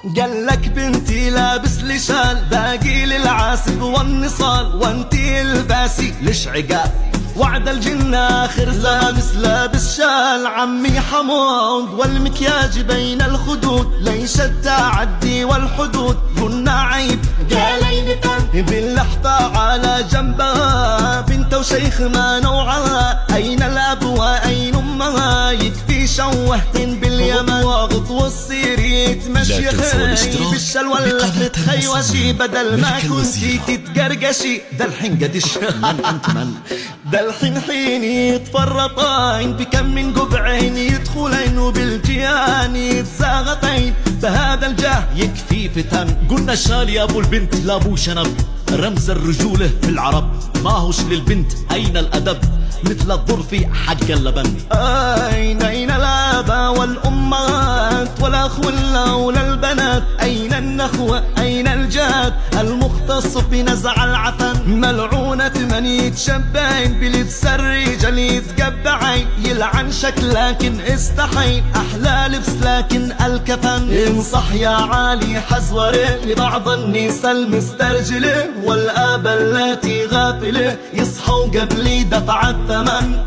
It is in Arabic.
قالك بنتي لابس لي شال باقي للعاسب والنصال، وانتي الباسي ليش عقال وعد الجنة آخر لابس لابس شال عمي حمود، والمكياج بين الخدود ليش التعدي والحدود قلنا عيب قالي باللحظة على جنبها بنت وشيخ ما نوعها، أين الأب وأين أمها يكفي شوهتن باليمن واغط والصير يتمشي خي بالشلوى اللي تخيوشي بدل ما كنتي تتقرقشي ده الحين قدش من أنت من ده الحين حين يتفرطين بكم من قبعين يدخلين وبالجيان يتزاغطين بهذا الجاه يكفي فتن. قلنا الشال يا ابو البنت لابو شنب رمز الرجولة في العرب، ما هوش للبنت أين الأدب مثل الظرف حق اللبن. أين الآباء والأمهات والأخ والأولى البنات، أين النخوة أين الجاد المختص بنزع العفن، ملعونة من يتشبعين بلبس الرجال يتقبعين يلعن شكل لكن استحين أحلى لبس لكن الكفن. انصح يا عالي حزوري لبعض النساء المسترجلة والآباء التي غافلة يصحوا قبل دفع الثمن.